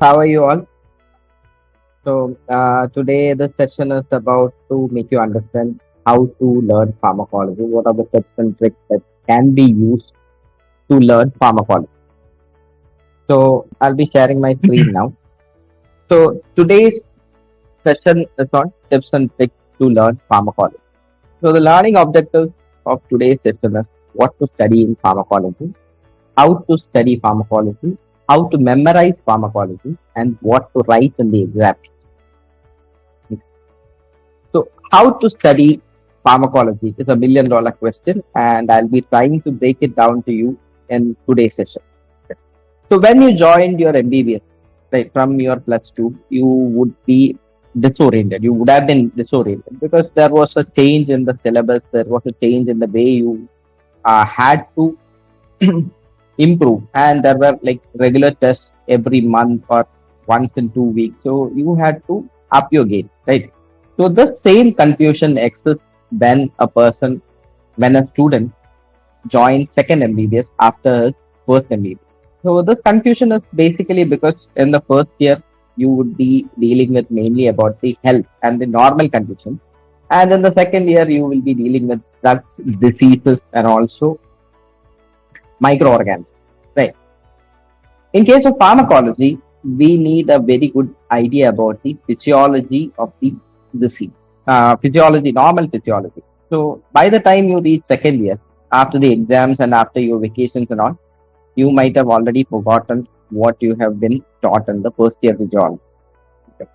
How are you all? Today the session is about to make you understand how to learn pharmacology. What are the tips and tricks that can be used to learn pharmacology? So, I'll be sharing my screen now. So, today's session is on tips and tricks to learn pharmacology. So, the learning objectives of today's session is what to study in pharmacology, how to study pharmacology, how to memorize pharmacology, and what to write in the exam. So, how to study pharmacology is a $1,000,000 question, and I'll be trying to break it down to you in today's session. So, when you joined your MBBS, right, from your +2, you would be disoriented. You would have been disoriented because there was a change in the syllabus, there was a change in the way you had to improve, and there were like regular tests every month or once in 2 weeks. So, you had to up your game, right? So the same confusion exists when a student joins second MBBS after his first MBBS. So this confusion is basically because in the first year, you would be dealing with mainly about the health and the normal conditions. And in the second year, you will be dealing with drugs, diseases, and also microorganisms, right? In case of pharmacology, we need a very good idea about the physiology of the disease, normal physiology. So by the time you reach second year, after the exams and after your vacations and all, you might have already forgotten what you have been taught in the first year physiology. Okay.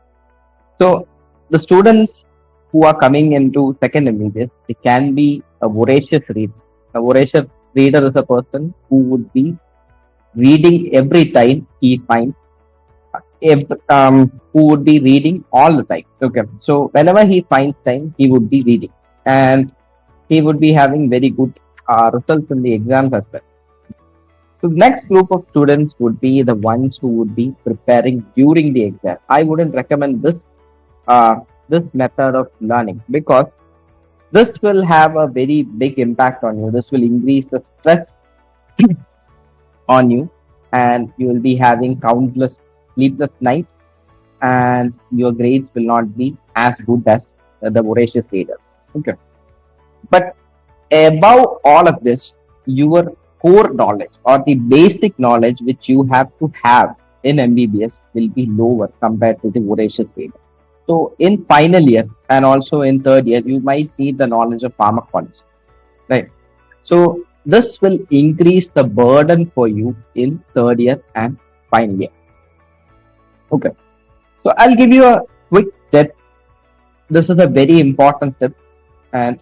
So the students who are coming into second MBBS, they can be a voracious reader. A voracious reader is a person who would be reading every time he finds who would be reading all the time. Okay. So whenever he finds time, he would be reading and he would be having very good results in the exams as well. So next group of students would be the ones who would be preparing during the exam. I wouldn't recommend this method of learning because this will have a very big impact on you. This will increase the stress on you, and you will be having countless sleepless nights, and your grades will not be as good as the voracious reader. Okay. But above all of this, your core knowledge or the basic knowledge which you have to have in MBBS will be lower compared to the voracious reader. So in final year and also in third year, you might need the knowledge of pharmacology, right? So this will increase the burden for you in third year and final year. Okay. So I'll give you a quick tip. This is a very important tip, and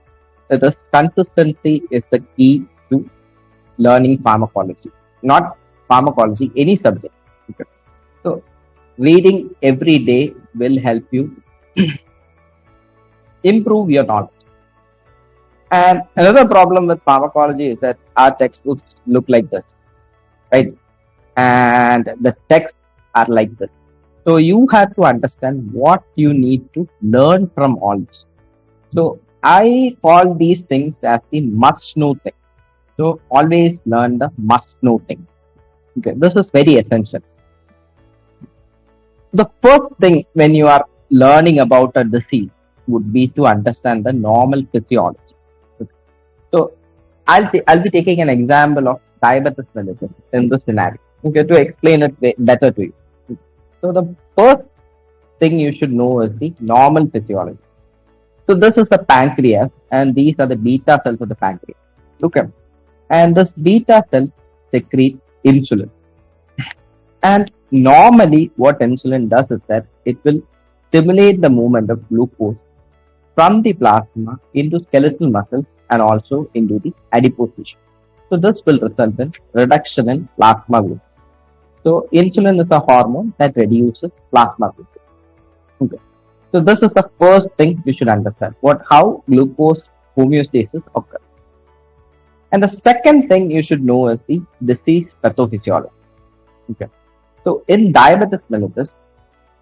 this consistency is the key to learning pharmacology. Not pharmacology, any subject. Okay. So reading every day will help you improve your knowledge. And another problem with pharmacology is that our textbooks look like this, right? And the texts are like this. So you have to understand what you need to learn from all this. So I call these things as the must-know thing. So always learn the must-know thing. Okay, this is very essential. The first thing when you are learning about a disease would be to understand the normal physiology. Okay. So I'll be taking an example of diabetes mellitus in this scenario. Okay, to explain it better to you. So the first thing you should know is the normal physiology. So this is the pancreas, and these are the beta cells of the pancreas. Okay, and this beta cell secrete insulin. And normally, what insulin does is that it will stimulate the movement of glucose from the plasma into skeletal muscles and also into the adipose tissue. So this will result in reduction in plasma glucose. So insulin is a hormone that reduces plasma glucose. Okay. So this is the first thing you should understand. How glucose homeostasis occurs. And the second thing you should know is the disease pathophysiology. Okay. So in diabetes mellitus,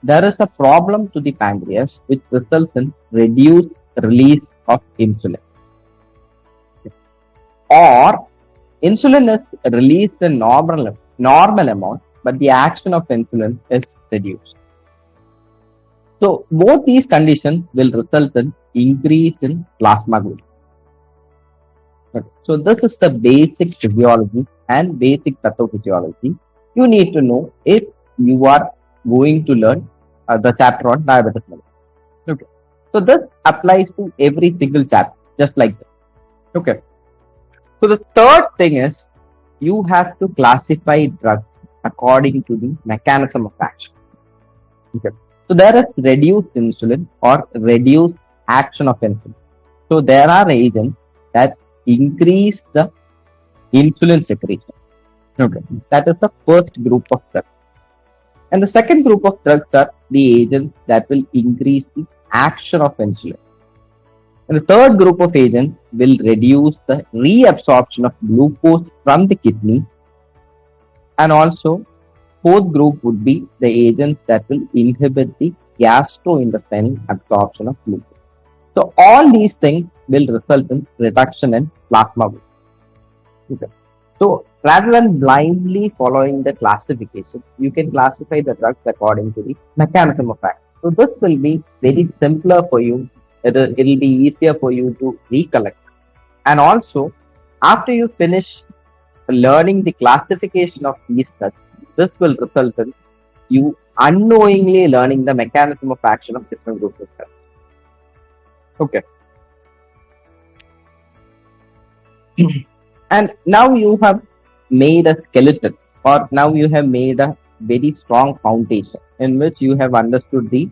there is a problem to the pancreas which results in reduced release of insulin. Okay. Or insulin is released in normal amount, but the action of insulin is reduced. So both these conditions will result in increase in plasma glucose. Okay. So this is the basic physiology and basic pathophysiology you need to know if you are going to learn the chapter on diabetes mellitus. Okay. So this applies to every single chapter, just like this. Okay. So the third thing is you have to classify drugs according to the mechanism of action. Okay. So there is reduced insulin or reduced action of insulin. So there are agents that increase the insulin secretion. Okay. That is the first group of drugs. And the second group of drugs are the agents that will increase the action of insulin. And the third group of agents will reduce the reabsorption of glucose from the kidney. And also, fourth group would be the agents that will inhibit the gastrointestinal absorption of glucose. So all these things will result in reduction in plasma weight. Okay. So rather than blindly following the classification, you can classify the drugs according to the mechanism of action. So this will be very simpler for you. It will be easier for you to recollect. And also, after you finish learning the classification of these drugs, this will result in you unknowingly learning the mechanism of action of different groups of drugs. Okay. And now you have made a skeleton, or now you have made a very strong foundation in which you have understood the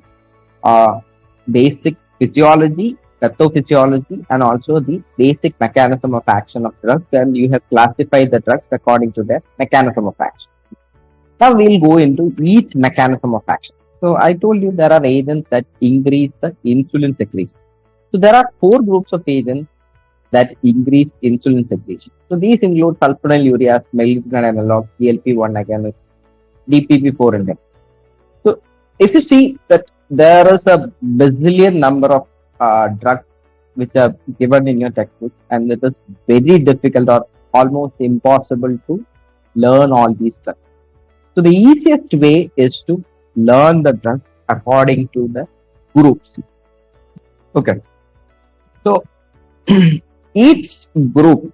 basic physiology, pathophysiology, and also the basic mechanism of action of drugs, and you have classified the drugs according to their mechanism of action. Now we'll go into each mechanism of action. So I told you there are agents that increase the insulin secretion. So there are four groups of agents that increase insulin secretion. So these include sulfonylureas, malignant analogs, GLP-1 agonists, DPP-4 inhibitors. So if you see that there is a bazillion number of drugs which are given in your textbook, and it is very difficult or almost impossible to learn all these drugs. So the easiest way is to learn the drugs according to the groups. Okay. So each group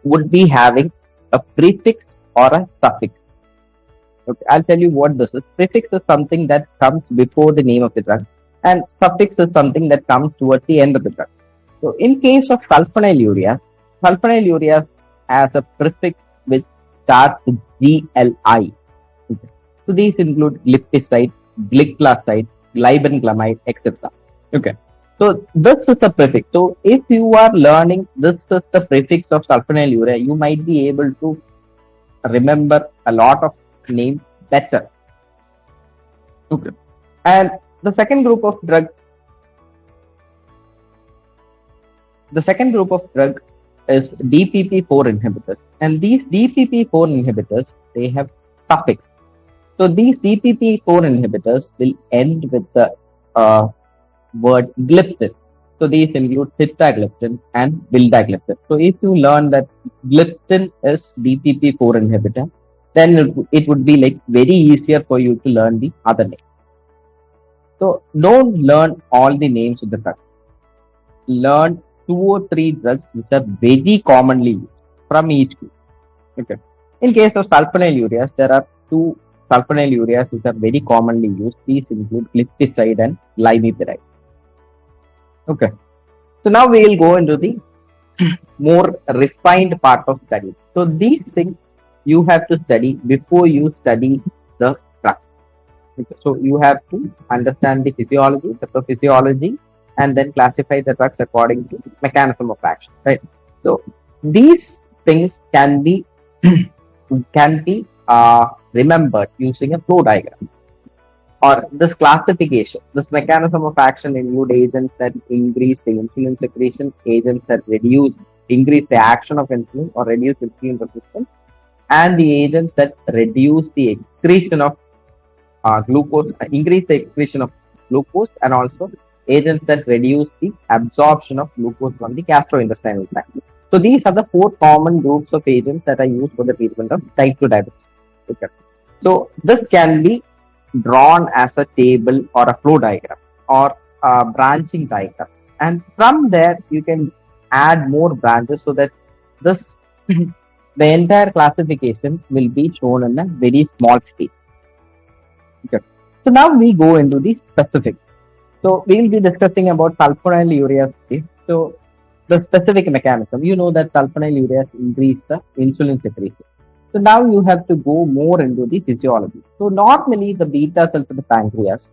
would be having a prefix or a suffix. Okay, I'll tell you what this is. Prefix is something that comes before the name of the drug, and suffix is something that comes towards the end of the drug. So in case of sulfonylurea has a prefix which starts with GLI. Okay. So these include glipizide, gliclazide, glibenclamide, etc. Okay. So this is the prefix. So if you are learning this is the prefix of sulfonylurea, you might be able to remember a lot of names better. Okay. And the second group of drug is DPP-4 inhibitors. And these DPP-4 inhibitors, they have suffix. So these DPP-4 inhibitors will end with the word gliptin. So these include sitagliptin and vildagliptin. So if you learn that gliptin is DPP-4 inhibitor, then it would be like very easier for you to learn the other name. So don't learn all the names of the drugs. Learn 2 or 3 drugs which are very commonly used from each group. Okay. In case of sulfonylureas, there are 2 sulfonylureas which are very commonly used. These include glipizide and limepiride. Okay. So now we will go into the more refined part of study. So these things you have to study before you study the drug. Okay. So you have to understand the physiology, pathophysiology, and then classify the drugs according to mechanism of action. Right. So these things can be remembered using a flow diagram. Or this classification, this mechanism of action include agents that increase the insulin secretion, agents that increase the action of insulin or reduce insulin resistance, and the agents that reduce the excretion of glucose, increase the excretion of glucose, and also agents that reduce the absorption of glucose from the gastrointestinal tract. So these are the 4 common groups of agents that are used for the treatment of type 2 diabetes. Okay. So this can be drawn as a table or a flow diagram or a branching diagram. And from there, you can add more branches so that this the entire classification will be shown in a very small space. Okay. So now we go into the specific. So we will be discussing about sulfonylureas. So the specific mechanism, you know that sulfonylureas increase the insulin secretion. So now you have to go more into the physiology. So normally the beta cells of the pancreas,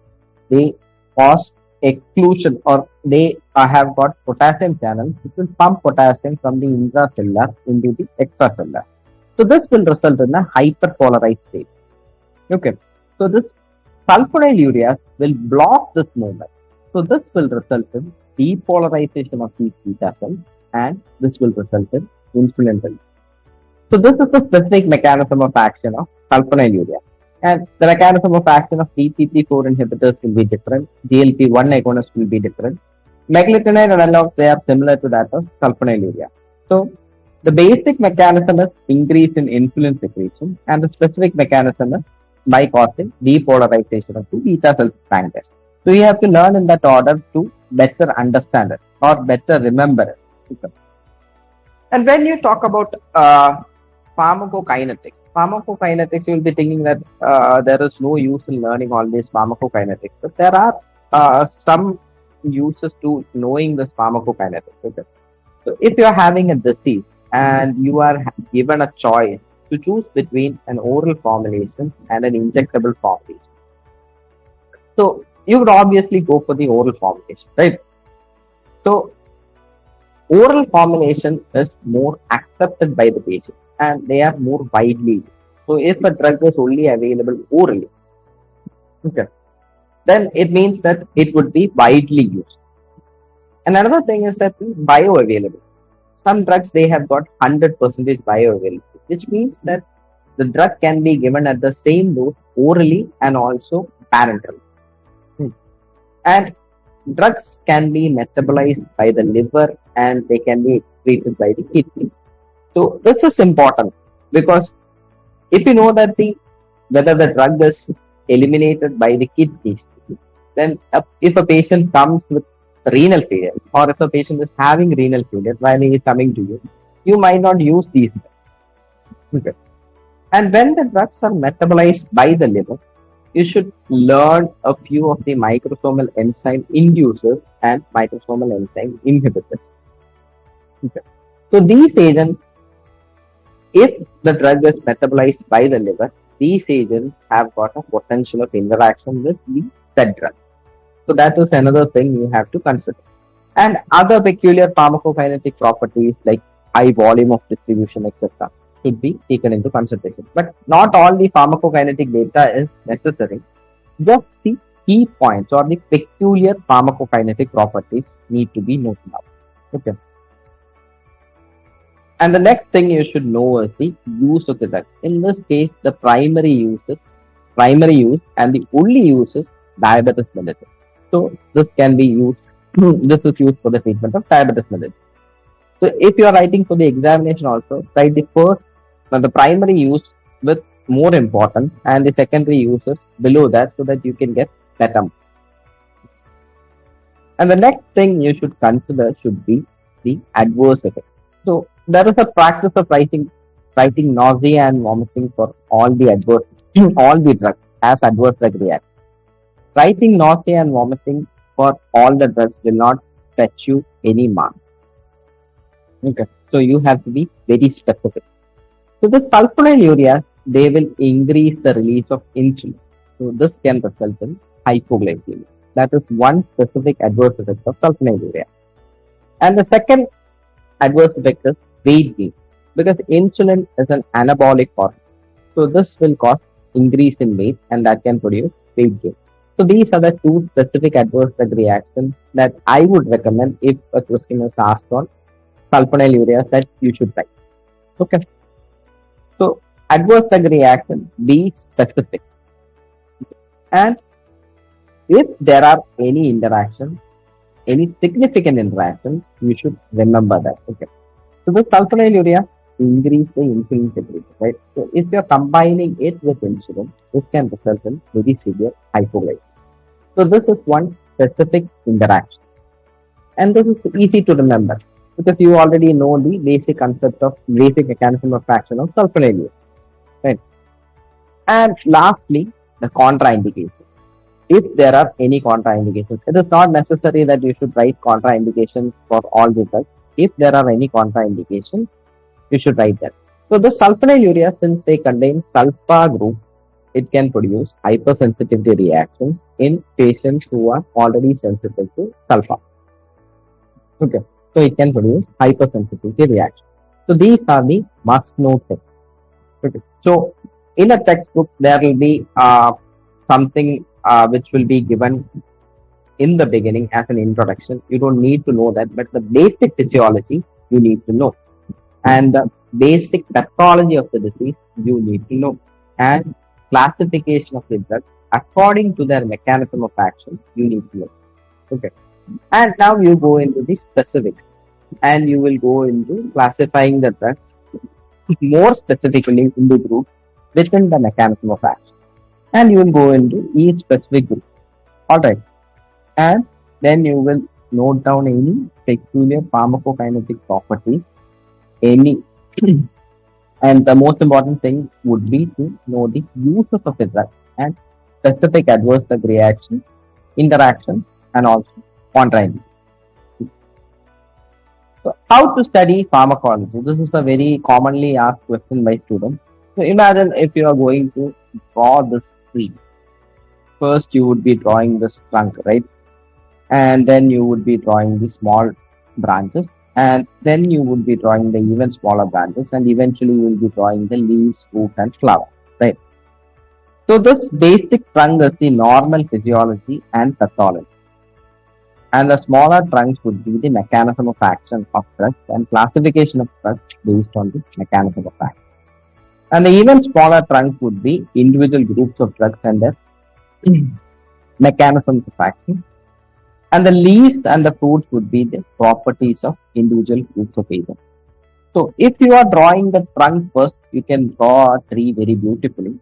they cause exclusion, or they have got potassium channels which will pump potassium from the intracellular into the extracellular. So this will result in a hyperpolarized state. Okay. So this sulfonylureas will block this movement. So this will result in depolarization of these beta cells, and this will result in insulin release. So this is the specific mechanism of action of sulfonylurea. And the mechanism of action of DPP4 inhibitors will be different. GLP-1 agonist will be different. Meglitinide analogs, they are similar to that of sulfonylurea. So the basic mechanism is increase in insulin secretion, and the specific mechanism is by causing depolarization of the beta cell pancreas. So you have to learn in that order to better understand it or better remember it. And when you talk about pharmacokinetics, you will be thinking that there is no use in learning all these pharmacokinetics, but there are some uses to knowing this pharmacokinetics. Okay? So if you are having a disease and you are given a choice to choose between an oral formulation and an injectable formulation, so you would obviously go for the oral formulation, right? So oral formulation is more accepted by the patient and they are more widely used. So if a drug is only available orally, okay, then it means that it would be widely used. And another thing is that the bioavailability. Some drugs, they have got 100% bioavailability, which means that the drug can be given at the same dose orally and also parenterally. And drugs can be metabolized by the liver and they can be excreted by the kidneys. So this is important because if you know that whether the drug is eliminated by the kidneys, then if a patient comes with renal failure, or if a patient is having renal failure while he is coming to you, you might not use these drugs. Okay. And when the drugs are metabolized by the liver, you should learn a few of the microsomal enzyme inducers and microsomal enzyme inhibitors. Okay. So these agents, if the drug is metabolized by the liver, these agents have got a potential of interaction with the said drug. So that is another thing you have to consider. And other peculiar pharmacokinetic properties like high volume of distribution, etc., should be taken into consideration. But not all the pharmacokinetic data is necessary. Just the key points or the peculiar pharmacokinetic properties need to be noted out. Okay. And the next thing you should know is the use of the drug. In this case, the primary use and the only use is diabetes mellitus. So this can be used. This is used for the treatment of diabetes mellitus. So if you are writing for the examination also, write the first, the primary use with more importance and the secondary uses below that so that you can get better. And the next thing you should consider should be the adverse effect. So there is a practice of writing nausea and vomiting for all the drugs as adverse drug reaction. Writing nausea and vomiting for all the drugs will not fetch you any mark. Okay, so you have to be very specific. So the sulfonylurea, they will increase the release of insulin. So this can result in hypoglycemia. That is one specific adverse effect of sulfonylurea. And the second adverse effect is weight gain, because insulin is an anabolic hormone. So this will cause increase in weight and that can produce weight gain. So these are the two specific adverse drug reactions that I would recommend if a question is asked on sulfonylurea that you should write. Okay. So adverse drug reaction, be specific. And if there are any interactions, any significant interactions, you should remember that. Okay. So the sulfonylurea, increase the insulin secretion, right? So if you're combining it with insulin, this can result in very severe hypoglycemia. So this is one specific interaction. And this is easy to remember because you already know the basic mechanism of action of sulfonylurea, right? And lastly, the contraindication. If there are any contraindications, it is not necessary that you should write contraindications for all the drugs. If there are any contraindications, you should write them. So the sulfonylurea, since they contain sulfa group, it can produce hypersensitivity reactions in patients who are already sensitive to sulfa. Okay, so it can produce hypersensitivity reaction. So these are the must know things. Okay, so in a textbook there will be something which will be given in the beginning as an introduction. You don't need to know that, but the basic physiology you need to know, and the basic pathology of the disease you need to know, and classification of the drugs according to their mechanism of action you need to know. Okay, and now you go into the specifics, and you will go into classifying the drugs more specifically into groups within the mechanism of action, and you will go into each specific group. All right, and then you will note down any peculiar pharmacokinetic properties, any and the most important thing would be to know the uses of the drug and specific adverse drug reaction, interaction, and also contraindications. So how to study pharmacology? This is a very commonly asked question by students. So imagine if you are going to draw this tree. First you would be drawing this trunk, right? And then you would be drawing the small branches, and then you would be drawing the even smaller branches, and eventually you will be drawing the leaves, fruit, and flower, right? So this basic trunk is the normal physiology and pathology, and the smaller trunks would be the mechanism of action of drugs and classification of drugs based on the mechanism of action. And the even smaller trunk would be individual groups of drugs and their mechanisms of action. And the leaves and the fruits would be the properties of individual groups of agents. So if you are drawing the trunk first, you can draw a tree very beautifully.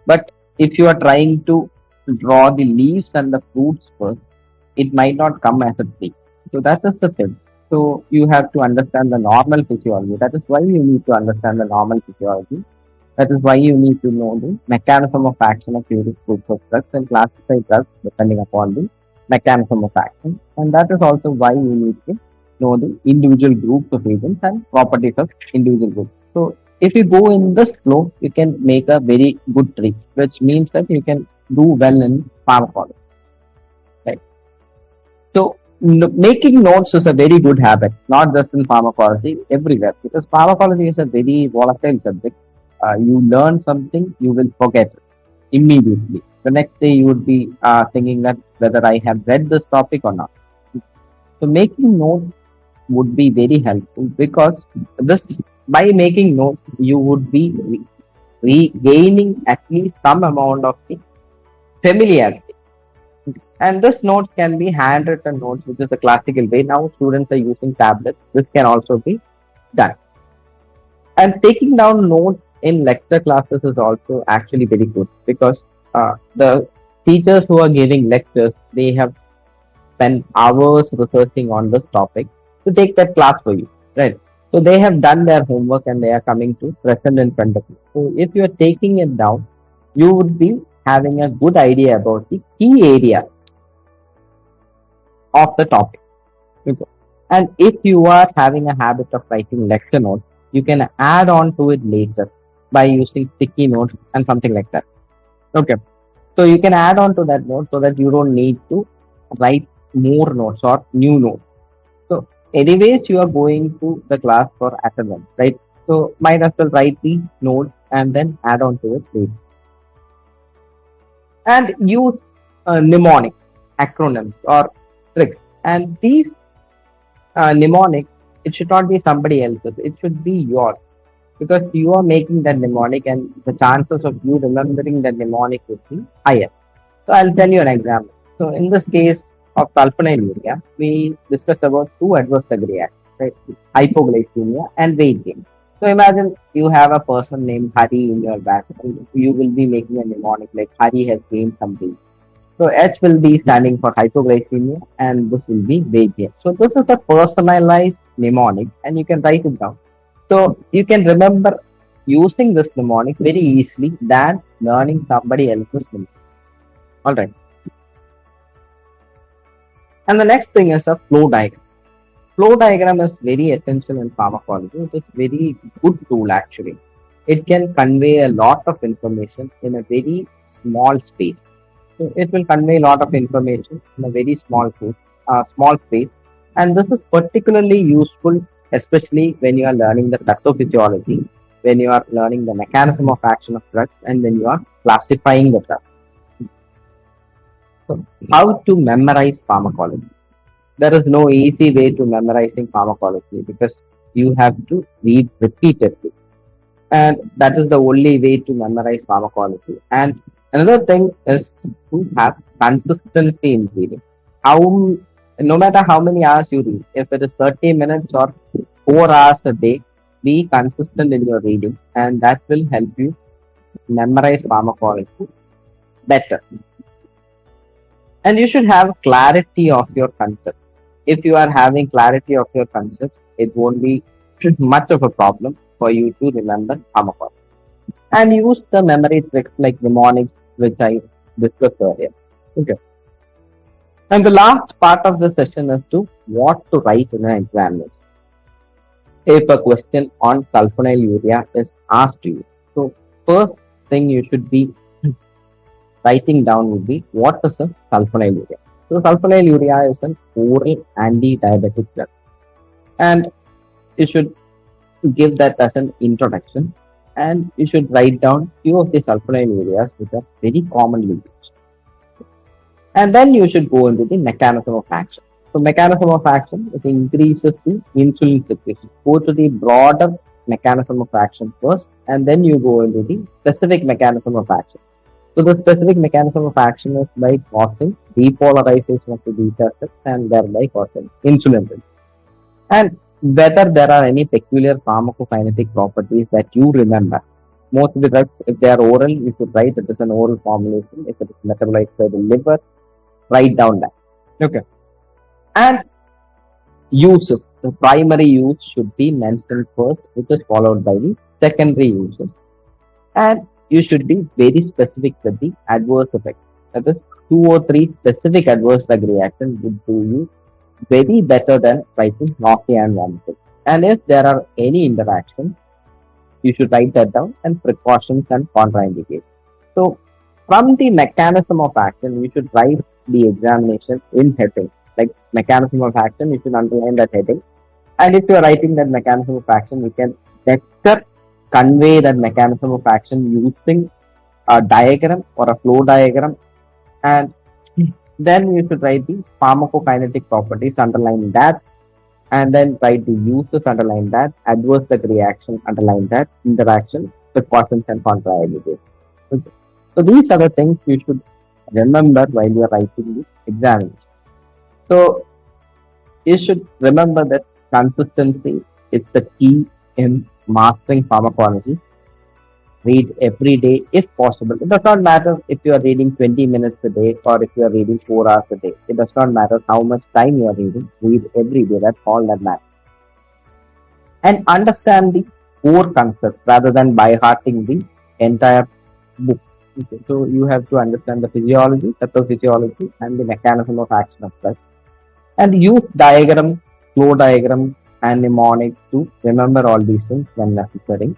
But if you are trying to draw the leaves and the fruits first, it might not come as a tree. So that is the thing. So you have to understand the normal physiology. That is why you need to understand the normal physiology. That is why you need to know the mechanism of action of various groups of drugs and classify drugs depending upon the mechanism of action. And that is also why you need to know the individual groups of agents and properties of individual groups. So if you go in this flow, you can make a very good tree, which means that you can do well in pharmacology. Right? So making notes is a very good habit, not just in pharmacology, everywhere, because pharmacology is a very volatile subject. You learn something, you will forget it immediately. The next day you would be thinking that whether I have read this topic or not. So making notes would be very helpful, because by making notes you would be regaining at least some amount of the familiarity. And this notes can be handwritten notes, which is the classical way. Now students are using tablets. This can also be done. And taking down notes in lecture classes is also actually very good, because the teachers who are giving lectures, they have spent hours researching on this topic to take that class for you, right? So they have done their homework and they are coming to present in front of you. So if you are taking it down, you would be having a good idea about the key area of the topic. Okay. And if you are having a habit of writing lecture notes, you can add on to it later by using sticky notes and something like that. Okay. So you can add on to that note so that you don't need to write more notes or new notes. So anyways, you are going to the class for attendance, right? So might as well write the notes and then add on to it later. And use mnemonic acronyms or tricks. And these mnemonic, it should not be somebody else's. It should be yours, because you are making that mnemonic, and the chances of you remembering that mnemonic would be higher. So I'll tell you an example. So in this case of sulfonylurea, we discussed about two adverse drug reactions, right? Hypoglycemia and weight gain. So imagine you have a person named Hari in your batch and you will be making a mnemonic like Hari has gained some weight. So H will be standing for hypoglycemia and this will be weight gain. So this is a personalized mnemonic and you can write it down. So you can remember using this mnemonic very easily than learning somebody else's mnemonic. Alright. And the next thing is a flow diagram. Flow diagram is very essential in pharmacology. It is very good tool actually. It can convey a lot of information in a very small space. So it will convey a lot of information in a very small space. And this is particularly useful, especially when you are learning the pathophysiology, when you are learning the mechanism of action of drugs, and when you are classifying the drugs. So, how to memorize pharmacology? There is no easy way to memorizing pharmacology because you have to read repeatedly. And that is the only way to memorize pharmacology. And another thing is to have consistency in reading. No matter how many hours you read, if it is 30 minutes or 4 hours a day, be consistent in your reading and that will help you memorize pharmacology better. And you should have clarity of your concept. If you are having clarity of your concept, it won't be much of a problem for you to remember pharmacology. And use the memory tricks like mnemonics, which I discussed earlier. Okay. And the last part of the session is to what to write in an examination. If a question on sulfonylurea is asked to you, so first thing you should be writing down would be what is a sulfonylurea. So sulfonylurea is an oral anti-diabetic drug, and you should give that as an introduction, and you should write down few of the sulfonylureas which are very commonly used. And then you should go into the mechanism of action. So mechanism of action, it increases the insulin secretion. Go to the broader mechanism of action first, and then you go into the specific mechanism of action. So the specific mechanism of action is by causing depolarization of the beta cells and thereby causing insulin resistance. And whether there are any peculiar pharmacokinetic properties that you remember. Most of the drugs, if they are oral, you should write it as an oral formulation. If it is metabolized by the liver, write down that. Okay. And uses. The primary use should be mentioned first, which is followed by the secondary uses. And you should be very specific with the adverse effects. That is, 2 or 3 specific adverse drug reactions would do you very better than writing nausea and vomiting. And if there are any interactions, you should write that down and precautions and contraindications. So, from the mechanism of action, you should write the examination in heading. Like mechanism of action, you should underline that heading. And if you are writing that mechanism of action, you can better convey that mechanism of action using a diagram or a flow diagram. And then you should write the pharmacokinetic properties, underline that, and then write the uses, underline that, adverse drug reaction, underline that, interaction, precautions and contraindications. Okay. So these are the things you should remember while you are writing the examination. So you should remember that consistency is the key in mastering pharmacology. Read every day if possible. It does not matter if you are reading 20 minutes a day or if you are reading 4 hours a day. It does not matter how much time you are reading. Read every day. That's all that matters. And understand the core concept rather than by hearting the entire book. Okay. So you have to understand the physiology, pathophysiology, and the mechanism of action of drugs. And use diagram, flow diagram, and mnemonic to remember all these things when necessary.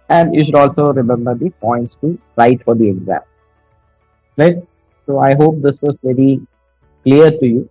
And you should also remember the points to write for the exam. Right? So I hope this was very clear to you.